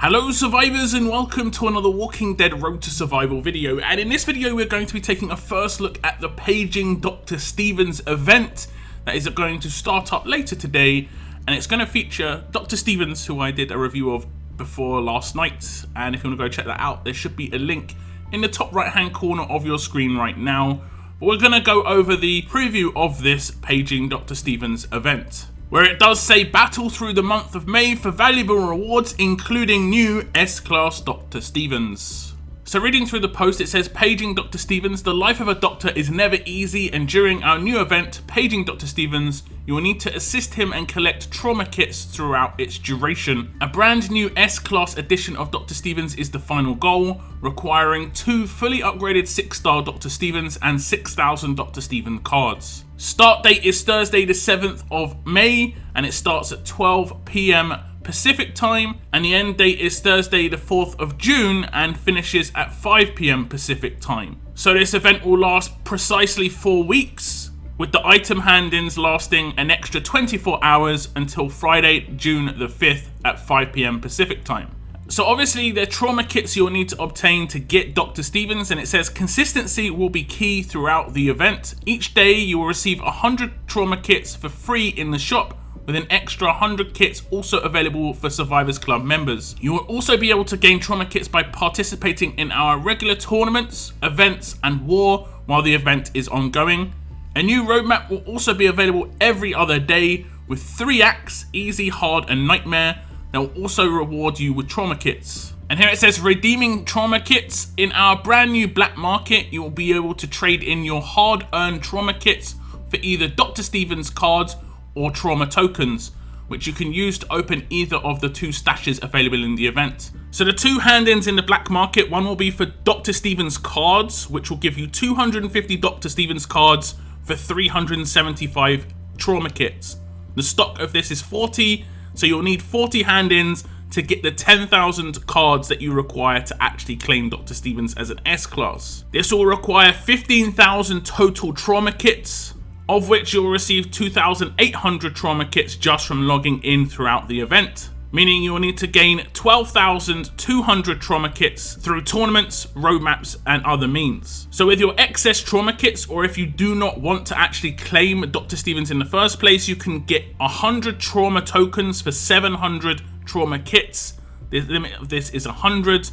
Hello survivors and welcome to another Walking Dead Road to Survival video, and in this video we're going to be taking a first look at the Paging Dr. Stevens event that is going to start up later today, and it's going to feature Dr. Stevens, who I did a review of before last night, and if you want to go check that out there should be a link in the top right hand corner of your screen right now. But we're going to go over the preview of this Paging Dr. Stevens event, where it does say battle through the month of May for valuable rewards, including new S-Class Dr. Stevens. So reading through the post, it says, Paging Dr. Stevens, the life of a doctor is never easy, and during our new event, Paging Dr. Stevens, you will need to assist him and collect trauma kits throughout its duration. A brand new S-Class edition of Dr. Stevens is the final goal, requiring 2 fully upgraded 6-star Dr. Stevens and 6,000 Dr. Stevens cards. Start date is Thursday the 7th of May, and it starts at 12 PM Pacific time, and the end date is Thursday the 4th of June and finishes at 5 PM Pacific time. So this event will last precisely 4 weeks, with the item hand-ins lasting an extra 24 hours until Friday, June the 5th at 5 PM Pacific time. So obviously there are trauma kits you'll need to obtain to get Dr. Stevens, and it says consistency will be key throughout the event. Each day you will receive 100 trauma kits for free in the shop, with an extra 100 kits also available for Survivors Club members. You will also be able to gain trauma kits by participating in our regular tournaments, events and war while the event is ongoing. A new roadmap will also be available every other day with 3 acts, easy, hard and nightmare, that will also reward you with trauma kits. And here it says redeeming trauma kits. In our brand new black market, you will be able to trade in your hard earned trauma kits for either Dr. Stevens cards or trauma tokens, which you can use to open either of the 2 stashes available in the event. So the 2 hand-ins in the black market, one will be for Dr. Stevens cards, which will give you 250 Dr. Stevens cards for 375 trauma kits. The stock of this is 40, so you'll need 40 hand-ins to get the 10,000 cards that you require to actually claim Dr. Stevens as an S-Class. This will require 15,000 total trauma kits, of which you'll receive 2,800 trauma kits just from logging in throughout the event, meaning you'll need to gain 12,200 trauma kits through tournaments, roadmaps and other means. So with your excess trauma kits, or if you do not want to actually claim Dr. Stevens in the first place, you can get 100 trauma tokens for 700 trauma kits. The limit of this is 100.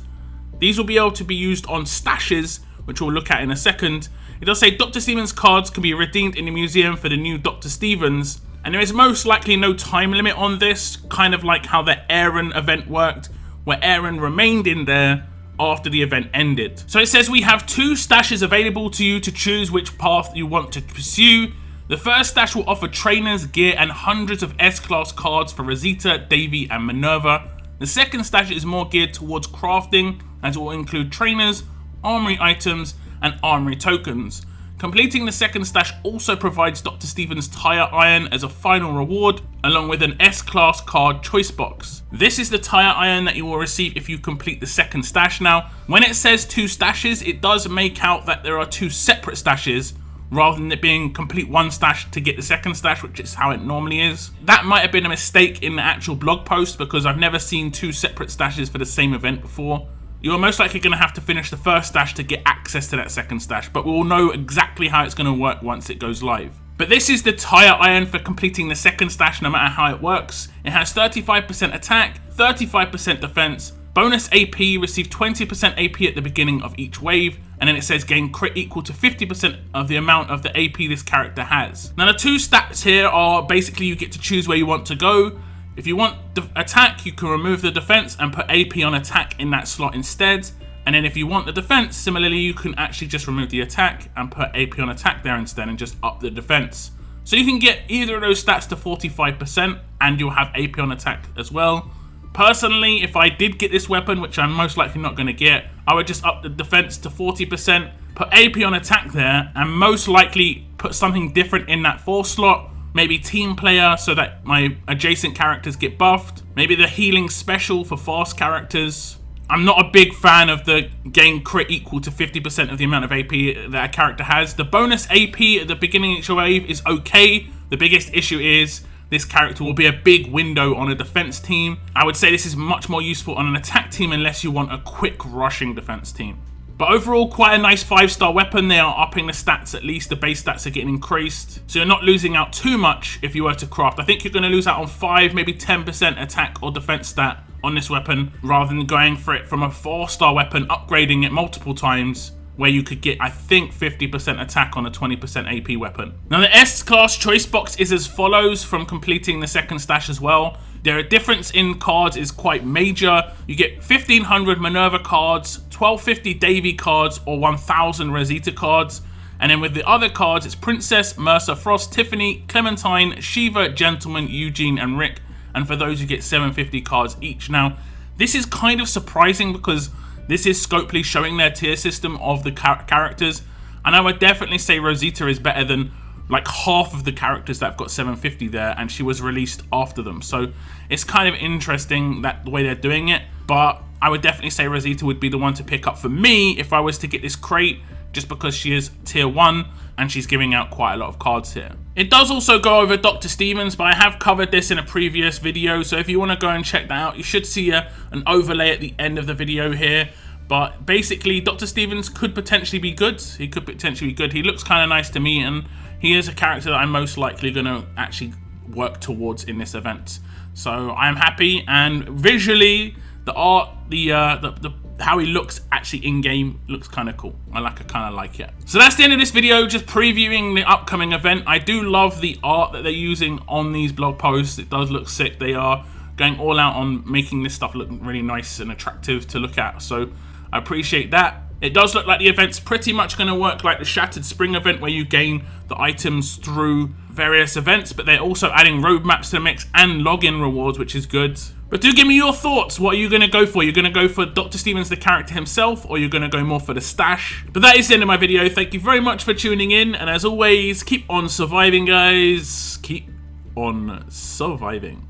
These will be able to be used on stashes, which we'll look at in a second. It does say Dr. Stevens cards can be redeemed in the museum for the new Dr. Stevens, and there is most likely no time limit on this, kind of like how the Aaron event worked, where Aaron remained in there after the event ended. So it says we have 2 stashes available to you to choose which path you want to pursue. The first stash will offer trainers, gear and hundreds of S-Class cards for Rosita, Davy and Minerva. The second stash is more geared towards crafting, as it will include trainers, armory items and armory tokens. Completing the second stash also provides Dr. Stevens tire iron as a final reward, along with an S-Class card choice box. This is the tire iron that you will receive if you complete the second stash. Now, when it says 2 stashes, it does make out that there are 2 separate stashes, rather than it being complete 1 stash to get the second stash, which is how it normally is. That might have been a mistake in the actual blog post, because I've never seen 2 separate stashes for the same event before. You are most likely going to have to finish the first stash to get access to that second stash, but we'll know exactly how it's going to work once it goes live. But this is the tire iron for completing the second stash, no matter how it works. It has 35% attack, 35% defense, bonus AP, receive 20% AP at the beginning of each wave, and then it says gain crit equal to 50% of the amount of the AP this character has. Now the 2 stats here are basically you get to choose where you want to go. If you want attack, you can remove the defense and put AP on attack in that slot instead. And then if you want the defense, similarly, you can actually just remove the attack and put AP on attack there instead and just up the defense. So you can get either of those stats to 45% and you'll have AP on attack as well. Personally, if I did get this weapon, which I'm most likely not going to get, I would just up the defense to 40%, put AP on attack there, and most likely put something different in that 4 slot. Maybe team player so that my adjacent characters get buffed. Maybe the healing special for fast characters. I'm not a big fan of the gain crit equal to 50% of the amount of AP that a character has. The bonus AP at the beginning of each wave is okay. The biggest issue is this character will be a big window on a defense team. I would say this is much more useful on an attack team unless you want a quick rushing defense team. But overall, quite a nice 5-star weapon. They are upping the stats, at least the base stats are getting increased. So you're not losing out too much if you were to craft. I think you're going to lose out on 5, maybe 10% attack or defense stat on this weapon, rather than going for it from a 4-star weapon, upgrading it multiple times, where you could get, I think, 50% attack on a 20% AP weapon. Now the S-Class choice box is as follows from completing the second stash as well. Their difference in cards is quite major. You get 1500 Minerva cards, 1250 Davy cards, or 1000 Rosita cards. And then with the other cards, it's Princess, Mercer, Frost, Tiffany, Clementine, Shiva, Gentleman, Eugene, and Rick. And for those, you get 750 cards each. Now, this is kind of surprising because this is Scopely showing their tier system of the characters. And I would definitely say Rosita is better than like half of the characters that have got 750 there, and she was released after them. So it's kind of interesting that the way they're doing it, but I would definitely say Rosita would be the one to pick up for me if I was to get this crate, just because she is tier 1 and she's giving out quite a lot of cards here. It does also go over Dr. Stevens, but I have covered this in a previous video, so if you want to go and check that out, you should see an overlay at the end of the video here. But basically, Dr. Stevens could potentially be good. He could potentially be good. He looks kind of nice to me, and he is a character that I'm most likely going to actually work towards in this event. So I'm happy, and visually, the art, the how he looks actually in game looks kind of cool. I kind of like it. So that's the end of this video, just previewing the upcoming event. I do love the art that they're using on these blog posts. It does look sick. They are going all out on making this stuff look really nice and attractive to look at. So I appreciate that. It does look like the event's pretty much going to work like the Shattered Spring event, where you gain the items through various events, but they're also adding roadmaps to the mix and login rewards, which is good. But do give me your thoughts. What are you going to go for? You're going to go for Dr. Stevens, the character himself, or you're going to go more for the stash? But that is the end of my video. Thank you very much for tuning in, and as always, keep on surviving, guys. Keep on surviving.